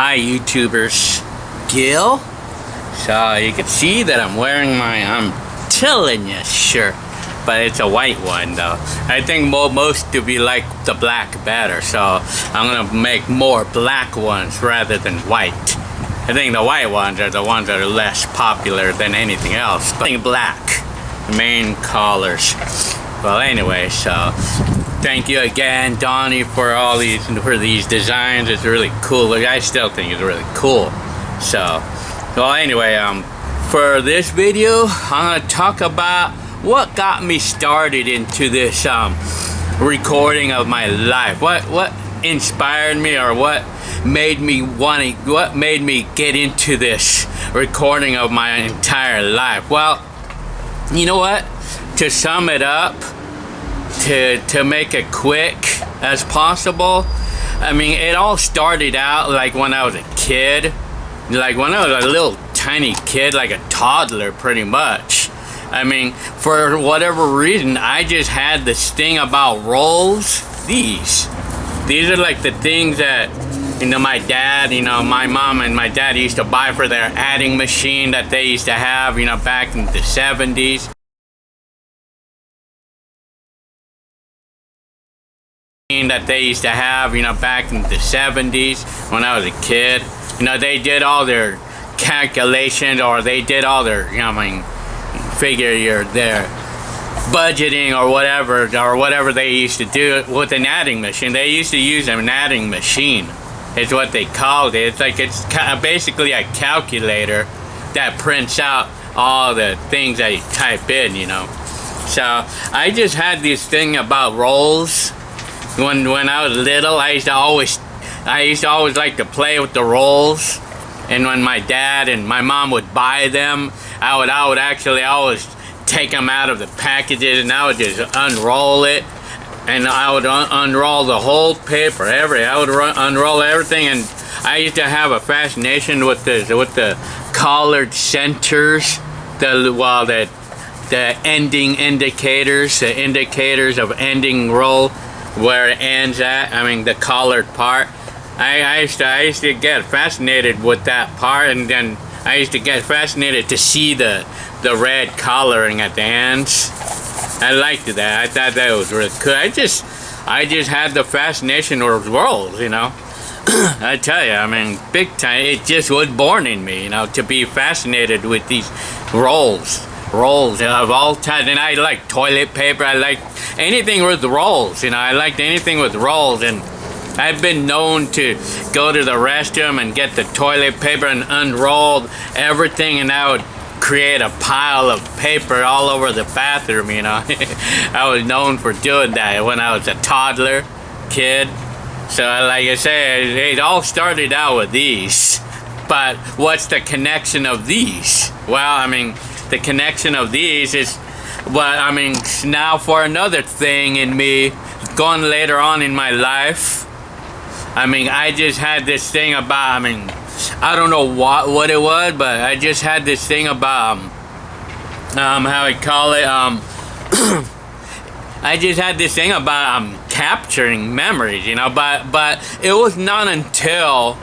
Hi YouTubers, Gil. So you can see that I'm wearing my telling you shirt, but it's a white one though. I think most to be like the black better, so I'm gonna make more black ones rather than white. I think the white ones are the ones that are less popular than anything else. But I think black, main colors. Well, anyway, so thank you again, Donnie, for these designs. It's really cool. Like, I still think it's really cool. So, well, anyway, for this video, I'm gonna talk about what got me started into this recording of my life. What inspired me, or what made me get into this recording of my entire life? Well, you know what? To sum it up, to make it quick as possible, I mean, it all started out like when I was a kid, like when I was a little tiny kid, like a toddler pretty much. I mean, for whatever reason, I just had this thing about rolls. These are like the things that, you know, my dad, you know, my mom and my dad used to buy for their adding machine that they used to have, you know, back in the 70s. That they used to have, you know, back in the 70s when I was a kid. You know, they did all their calculations, or they did all their, you know, I mean, their budgeting or whatever they used to do with an adding machine. They used to use an adding machine, is what they called it. It's like, it's basically a calculator that prints out all the things that you type in, you know. So I just had this thing about rolls. When I was little, I used to always like to play with the rolls, and when my dad and my mom would buy them, I would actually always take them out of the packages, and I would just unroll it, and I would unroll the whole paper, I would unroll everything. And I used to have a fascination with the collared centers, the ending indicators, the indicators of ending roll, where it ends at. I mean, the collared part. I used to get fascinated with that part, and then I used to get fascinated to see the red collaring at the ends. I liked that. I thought that was really cool. I just had the fascination with rolls, you know. I tell you, I mean, big time. It just was born in me, you know, to be fascinated with these rolls of all types. And I like toilet paper. I like anything with rolls, you know. I liked anything with rolls, and I've been known to go to the restroom and get the toilet paper and unroll everything, and I would create a pile of paper all over the bathroom, you know. I was known for doing that when I was a toddler kid. So like I say, it all started out with these. But what's the connection of these? Well, I mean, the connection of these is, well, I mean, now for another thing in me, going later on in my life, I mean, I just had this thing about, I mean, I don't know what it was, but I just had this thing about, how I call it, I just had this thing about, capturing memories, you know, but it was not until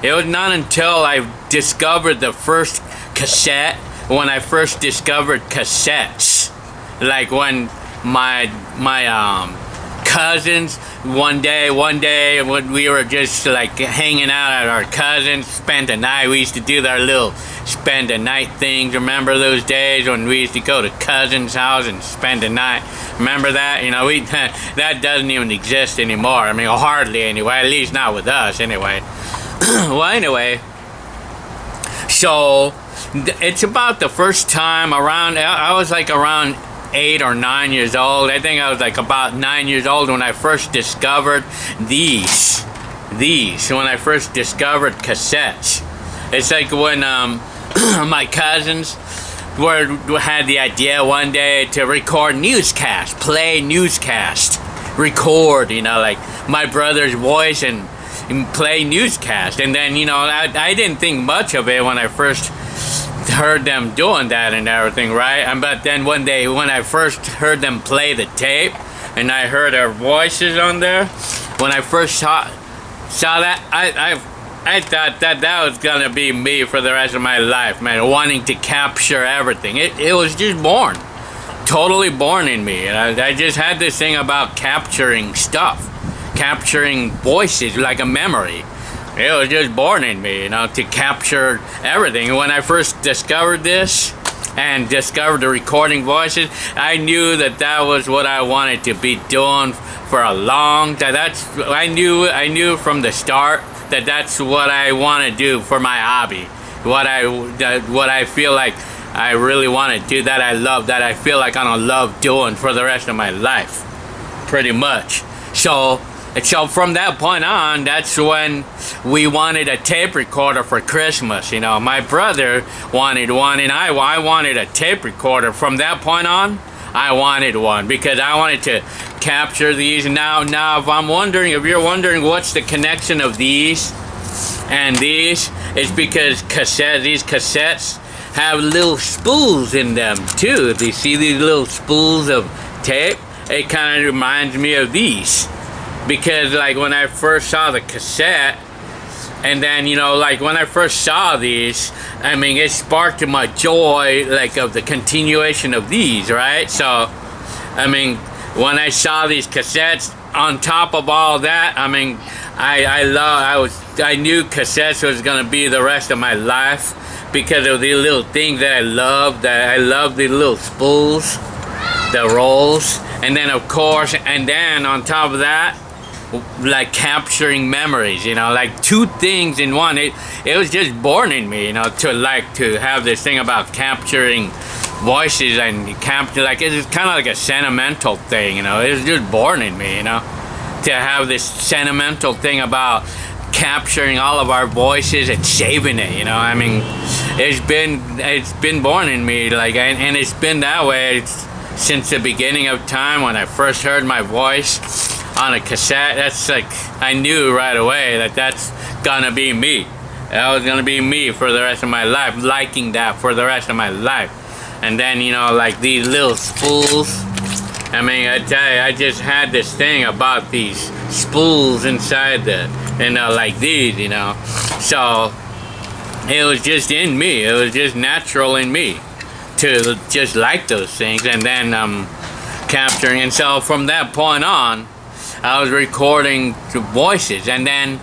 I discovered the first cassette, when I first discovered cassettes, like when my cousins, one day when we were just like hanging out at our cousins, spend the night. We used to do our little spend the night things. Remember those days when we used to go to cousins' house and spend the night? Remember that? You know, that doesn't even exist anymore. I mean, hardly anyway. At least not with us anyway. Well, anyway, so it's about the first time around, I was like around 8 or 9 years old. I think I was like about 9 years old when I first discovered these, when I first discovered cassettes. It's like when my cousins had the idea one day to record newscast, play newscast, record, you know, like my brother's voice and play newscast. And then, you know, I didn't think much of it when I first heard them doing that and everything, right? But then one day when I first heard them play the tape, and I heard their voices on there, when I first saw that, I thought that was gonna be me for the rest of my life, man. Wanting to capture everything. It was just born, totally born in me. And I just had this thing about capturing stuff, capturing voices like a memory. It was just born in me, to capture everything. When I first discovered this and discovered the recording voices, I knew that was what I wanted to be doing for a long time. I knew from the start that that's what I want to do for my hobby. What I feel like I really want to do, that I love, that I feel like I'm gonna love doing for the rest of my life, pretty much. So from that point on, that's when we wanted a tape recorder for Christmas. My brother wanted one, and I wanted a tape recorder. From that point on, I wanted one because I wanted to capture these. Now, if you're wondering what's the connection of these and these, it's because these cassettes have little spools in them too. If you see these little spools of tape, it kind of reminds me of these. Because like when I first saw the cassette, and then like when I first saw these, I mean, it sparked my joy, like, of the continuation of these, right? So I mean, when I saw these cassettes, on top of all that, I mean, I knew cassettes was gonna be the rest of my life because of the little things that I loved. That I loved the little spools, the rolls, and then of course, and then on top of that, like capturing memories, like two things in one. It was just born in me, to have this thing about capturing voices and capture, like, it's kind of like a sentimental thing, it was just born in me, to have this sentimental thing about capturing all of our voices and saving it, I mean, it's been born in me, like, and it's been that way since the beginning of time. When I first heard my voice on a cassette, that's like, I knew right away that that's gonna be me. That was gonna be me for the rest of my life, liking that for the rest of my life. And then, like these little spools, I mean, I tell you, I just had this thing about these spools inside like these, So it was just in me. It was just natural in me to just like those things, and then capturing. And so from that point on, I was recording the voices, and then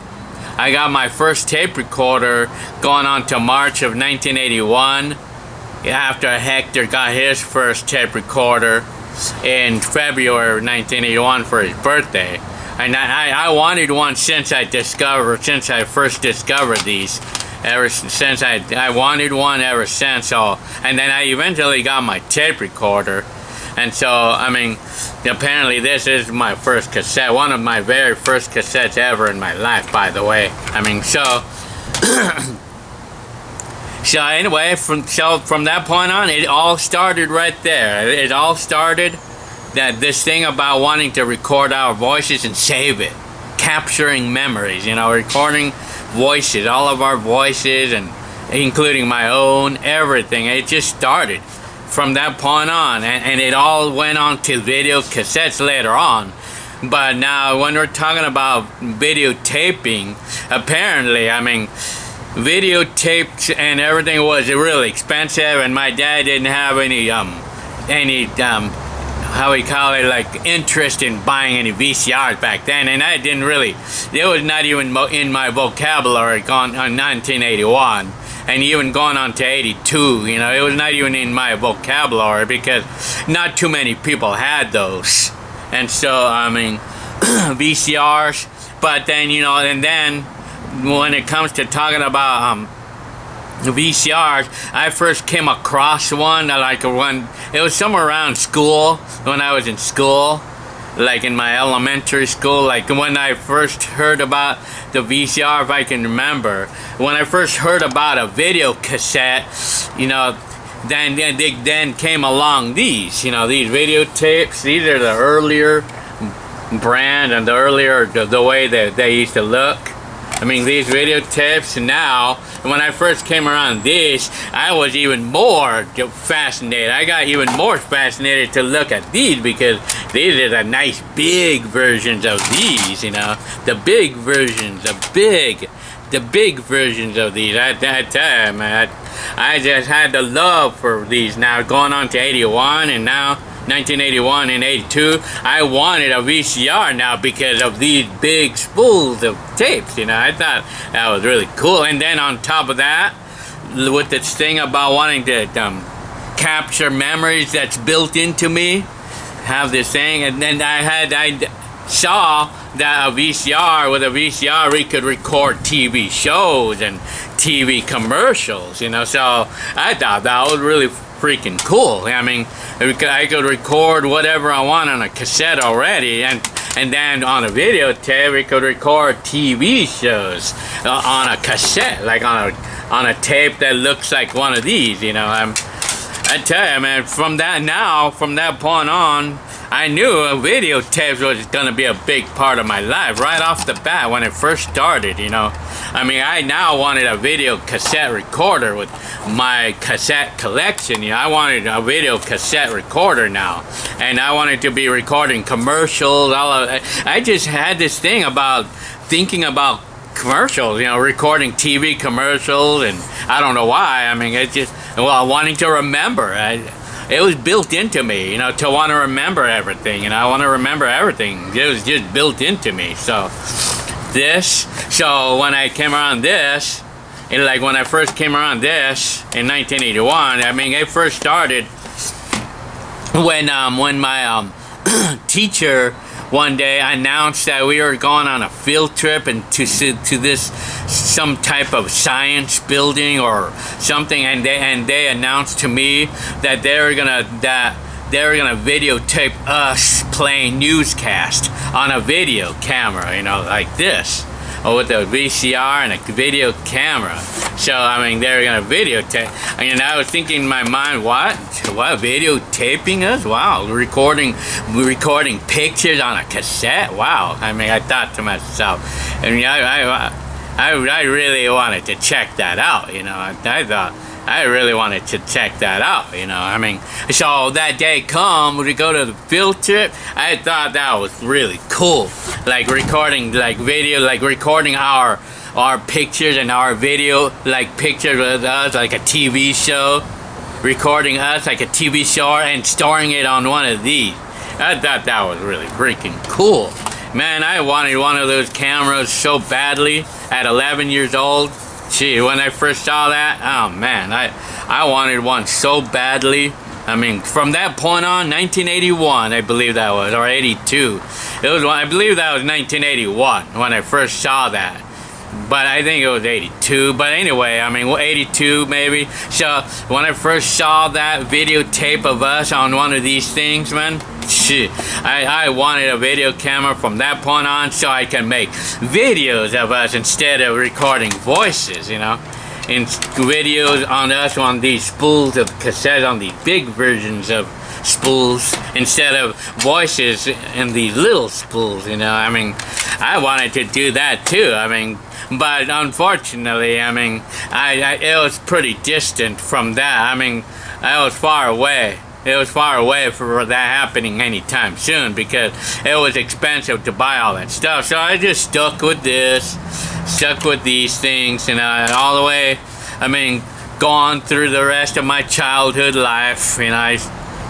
I got my first tape recorder going on to March of 1981. After Hector got his first tape recorder in February of 1981 for his birthday. And I wanted one since I first discovered these. Ever since I wanted one ever since. So, and then I eventually got my tape recorder. And so, I mean, apparently this is my first cassette, one of my very first cassettes ever in my life, by the way. I mean, so so anyway, from that point on, it all started right there. It all started this thing about wanting to record our voices and save it, capturing memories, recording voices, all of our voices, and including my own, everything. It just started from that point on, and it all went on to video cassettes later on. But now when we're talking about videotaping, apparently, I mean, videotapes and everything was really expensive, and my dad didn't have any how we call it, like, interest in buying any VCRs back then, and I didn't really, it was not even in my vocabulary on 1981. And even going on to 82, it was not even in my vocabulary because not too many people had those. And so, I mean, VCRs, but then, and then when it comes to talking about VCRs, I first came across one, it was somewhere around school, when I was in school, like in my elementary school, like when I first heard about the VCR, if I can remember, when I first heard about a video cassette, then came along these, these videotapes. These are the earlier brand and the way that they used to look. I mean, these videotapes now, when I first came around this, I was even more fascinated. I got even more fascinated to look at these because these are the nice big versions of these, the big versions, the big the big versions of these. I tell you, man, I just had the love for these. Now going on to 81 and now 1981 and 82, I wanted a VCR now because of these big spools of tapes. You know, I thought that was really cool. And then on top of that, with this thing about wanting to capture memories that's built into me, have this thing, and then I saw that with a VCR we could record TV shows and TV commercials, you know, so I thought that was really freaking cool. I mean, I could record whatever I want on a cassette already, and then on a videotape we could record TV shows on a cassette, like on a tape that looks like one of these, you know. I tell you, man, from that point on, I knew videotapes was going to be a big part of my life right off the bat when it first started, you know. I mean, I now wanted a video cassette recorder with my cassette collection. You know, I wanted a video cassette recorder now, and I wanted to be recording commercials. I just had this thing about thinking about commercials, you know, recording TV commercials, and I don't know why. I mean, it just, well, wanting to remember. It was built into me, you know, to want to remember everything. You know, I want to remember everything. It was just built into me. So when I came around this, and like when I first came around this in 1981, I mean, it first started when my teacher one day announced that we were going on a field trip and to this some type of science building or something, and they announced to me that they were gonna videotape us playing newscast on a video camera, you know, like this, or with a VCR and a video camera. So I mean, they were gonna videotape, and I was thinking in my mind, what videotaping us? Wow, recording pictures on a cassette. Wow. I mean, I thought to myself, I mean, I really wanted to check that out, you know. I thought I really wanted to check that out, you know. I mean, so that day come, we go to the field trip, I thought that was really cool. Like recording, like video, like recording our pictures and our video, like pictures with us, like a TV show. Recording us like a TV show and storing it on one of these. I thought that was really freaking cool. Man, I wanted one of those cameras so badly at 11 years old. Gee, when I first saw that, oh man, I wanted one so badly. I mean, from that point on, 1981, I believe that was, or 82. I believe that was 1981 when I first saw that. But I think it was 82. But anyway, I mean, 82 maybe. So when I first saw that videotape of us on one of these things, man, shit, I wanted a video camera from that point on so I can make videos of us instead of recording voices, you know. In videos on us on these spools of cassettes, on these big versions of spools, instead of voices in these little spools, you know. I mean, I wanted to do that too. I mean, but unfortunately, I mean, it was pretty distant from that. I mean, I was far away. It was far away for that happening anytime soon because it was expensive to buy all that stuff. So I just stuck with these things, you know, all the way. I mean, gone through the rest of my childhood life, you know, I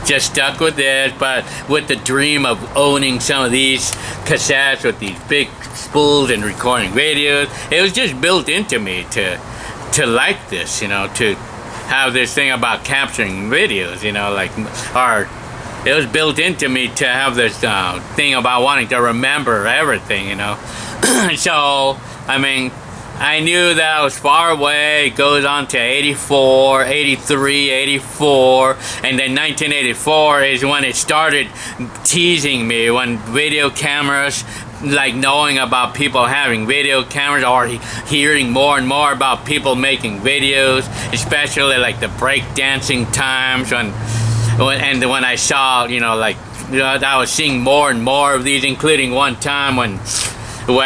just stuck with this, but with the dream of owning some of these cassettes with these big spools and recording videos. It was just built into me to like this, you know, to have this thing about capturing videos, you know, like, or it was built into me to have this thing about wanting to remember everything, you know. So, I mean, I knew that I was far away. It goes on to 84, 83, 84, and then 1984 is when it started teasing me, when video cameras, like knowing about people having video cameras or hearing more and more about people making videos, especially like the breakdancing times when I saw, you know, like, you know, I was seeing more and more of these, including one time when in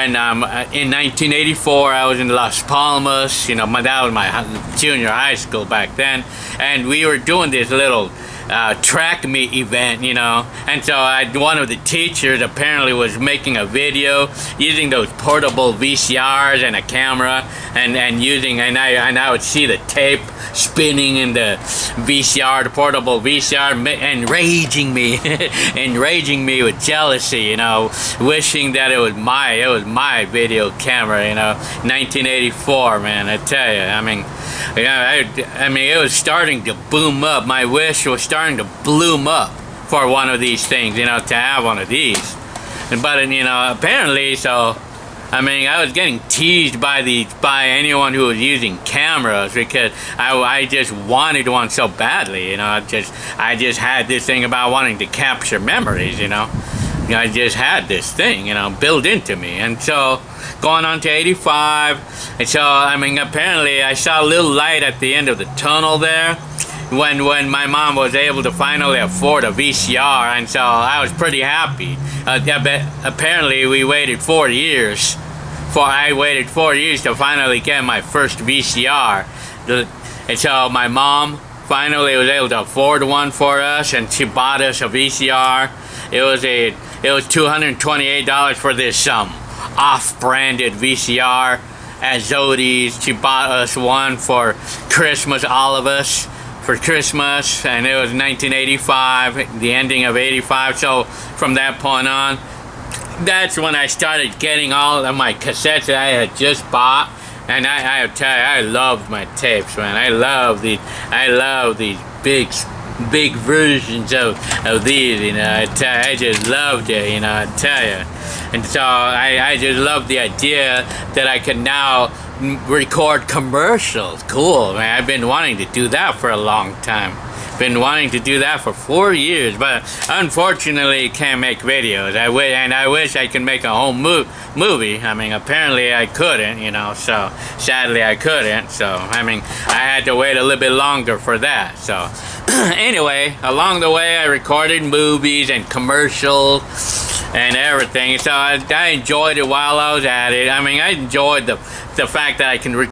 1984 I was in Las Palmas, you know, that was my junior high school back then, and we were doing this little track meet event, you know. And so one of the teachers apparently was making a video using those portable VCRs and a camera, and I would see the tape spinning in the VCR, the portable VCR, enraging me, enraging me with jealousy, you know, wishing that it was my video camera, you know. 1984, man, I tell you. I mean, yeah, I mean, it was starting to boom up. My wish was starting to bloom up for one of these things, you know, to have one of these. But, you know, apparently, so, I mean, I was getting teased by anyone who was using cameras, because I just wanted one so badly, you know. I just had this thing about wanting to capture memories, you know. I just had this thing, you know, built into me. And so, going on to 85, and so, I mean, apparently I saw a little light at the end of the tunnel there when my mom was able to finally afford a VCR, and so I was pretty happy. Apparently we waited 4 years. I waited 4 years to finally get my first VCR. And so my mom finally was able to afford one for us, and she bought us a VCR. It was $228 for this off-branded VCR at Zodi's. She bought us one for Christmas, all of us, for Christmas, and it was 1985, the ending of 85. So from that point on, that's when I started getting all of my cassettes that I had just bought. And I tell you, I loved my tapes, man. I love these big versions of these, you know. I just loved it, you know, I tell you. And so I just love the idea that I can now record commercials. Cool, man. I've been wanting to do that for a long time. Been wanting to do that for 4 years, but unfortunately can't make videos. I wish I could make a whole movie. I mean, apparently I couldn't, you know, so sadly I couldn't. So, I mean, I had to wait a little bit longer for that. So, anyway, along the way I recorded movies and commercials and everything. So I enjoyed it while I was at it. I mean, I enjoyed the fact that I can record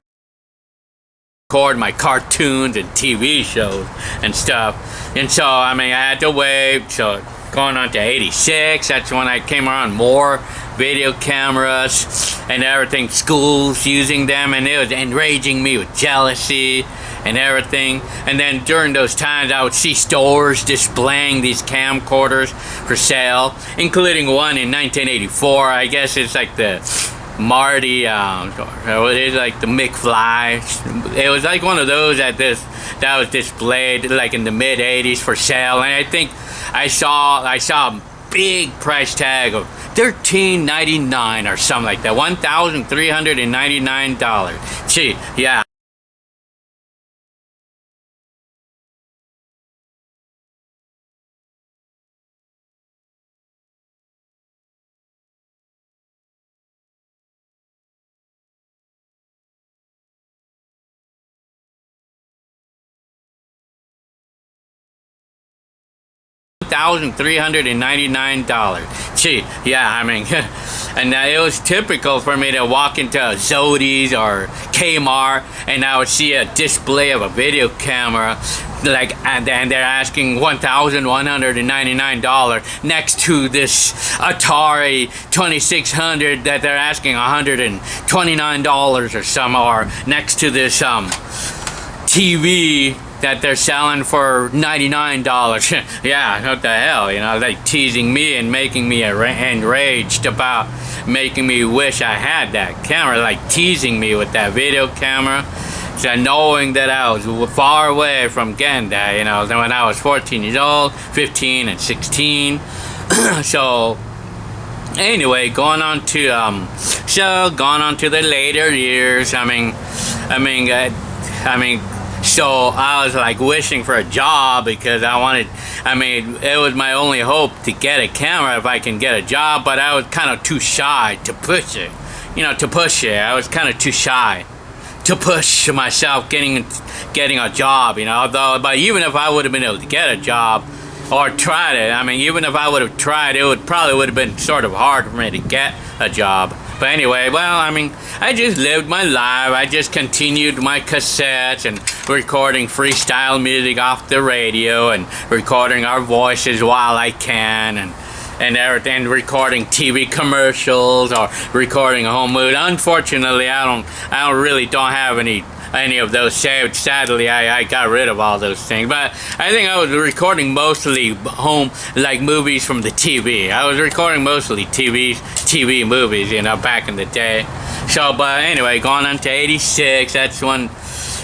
my cartoons and TV shows and stuff. And so, I mean, I had to wait. So going on to 86, that's when I came around more video cameras and everything, schools using them, and it was enraging me with jealousy and everything. And then during those times I would see stores displaying these camcorders for sale, including one in 1984. I guess it's like the Marty, it is like the McFly. It was like one of those that was displayed like in the mid 80s for sale, and I think I saw a big price tag of $13.99 or something like that, $1,399. Gee, yeah. $1,399. Gee, yeah, I mean, and it was typical for me to walk into Zodi's or Kmart, and I would see a display of a video camera, like, and they're asking $1,199 next to this Atari 2600 that they're asking $129 or some, or next to this TV that they're selling for $99. Yeah, what the hell, you know, like teasing me and making me enraged about making me wish I had that camera, like teasing me with that video camera. So knowing that I was far away from getting that, you know, when I was 14 years old, 15 and 16. So anyway, going on to the later years. So I was like wishing for a job because it was my only hope to get a camera if I can get a job, but I was kind of too shy to push it. I was kind of too shy to push myself getting a job, you know. But even if I would have been able to get a job or tried it, even if I would have tried, it probably would have been sort of hard for me to get a job. But anyway, well, I mean, I just lived my life. I just continued my cassettes and recording freestyle music off the radio and recording our voices while I can and everything, recording TV commercials or recording a home movie. Unfortunately, I don't have any of those saved. Sadly, I got rid of all those things. But I think I was recording mostly home, like movies from the TV. I was recording mostly TV movies, you know, back in the day. So, but anyway, going on to 86, that's when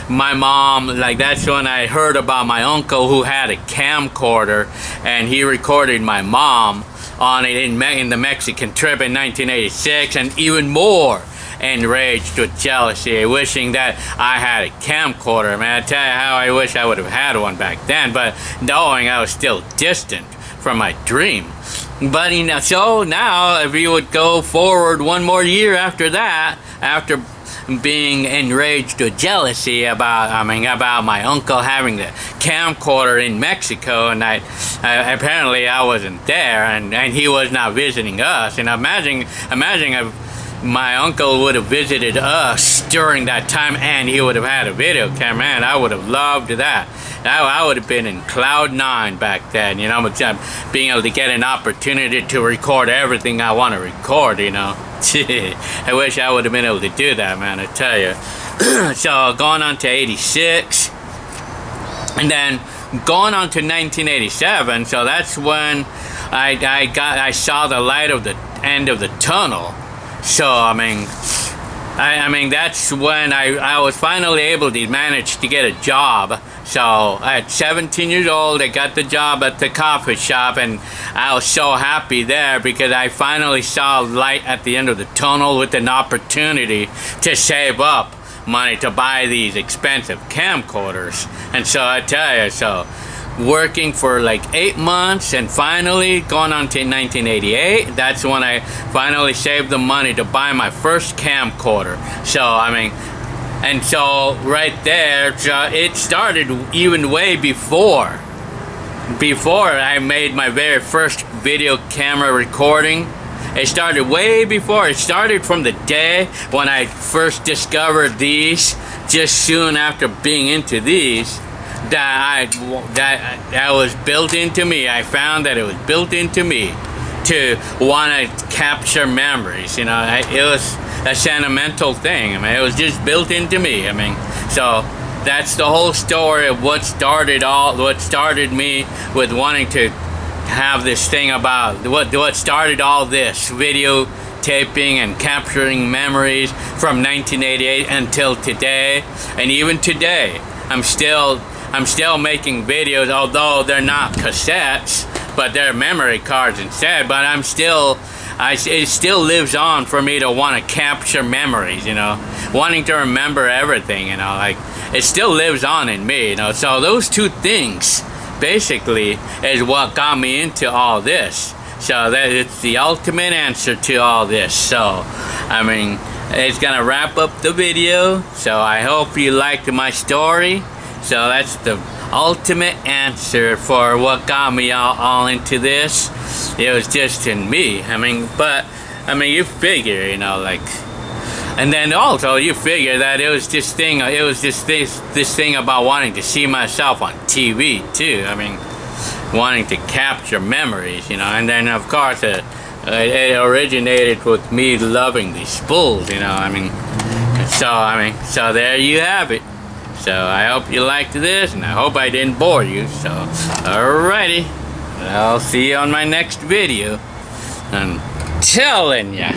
my mom, like, that's when I heard about my uncle who had a camcorder, and he recorded my mom on it in the Mexican trip in 1986, and even more enraged with jealousy, wishing that I had a camcorder. Man, I tell you how I wish I would have had one back then, but knowing I was still distant from my dream. But you know, so now if you would go forward one more year after that, after being enraged with jealousy about my uncle having the camcorder in Mexico, and apparently I wasn't there, and he was not visiting us. And imagine if my uncle would have visited us during that time and he would have had a video camera. Man, I would have loved that. I would have been in cloud 9 back then, you know, being able to get an opportunity to record everything I want to record, you know. I wish I would have been able to do that, man, I tell you. So going on to 86, and then going on to 1987, so that's when I saw the light of the end of the tunnel. So I mean that's when I was finally able to manage to get a job. So at 17 years old, I got the job at the coffee shop, and I was so happy there because I finally saw light at the end of the tunnel with an opportunity to save up money to buy these expensive camcorders. And so I tell you, so working for like 8 months and finally going on to 1988, that's when I finally saved the money to buy my first camcorder. So I mean, and so right there, so it started even way before I made my very first video camera recording. It started way before. It started from the day when I first discovered these, just soon after being into these, that was built into me. I found that it was built into me to want to capture memories. You know, it was a sentimental thing. I mean, it was just built into me. I mean, so that's the whole story of what started me with wanting to have this thing about what started all this video taping and capturing memories from 1988 until today. And even today, I'm still making videos, although they're not cassettes, but they're memory cards instead. But it still lives on for me to want to capture memories, you know, wanting to remember everything, you know, like it still lives on in me, you know. So those two things basically is what got me into all this. So that it's the ultimate answer to all this. So I mean, it's gonna wrap up the video. So I hope you liked my story. So that's the ultimate answer for what got me all into this. It was just in me. I mean, but I mean, you figure, you know, like, and then also you figure that it was this thing about wanting to see myself on TV too. I mean, wanting to capture memories, you know. And then of course it originated with me loving these spools, you know. I mean, so there you have it. So I hope you liked this, and I hope I didn't bore you. So alrighty, I'll see you on my next video. I'm telling ya.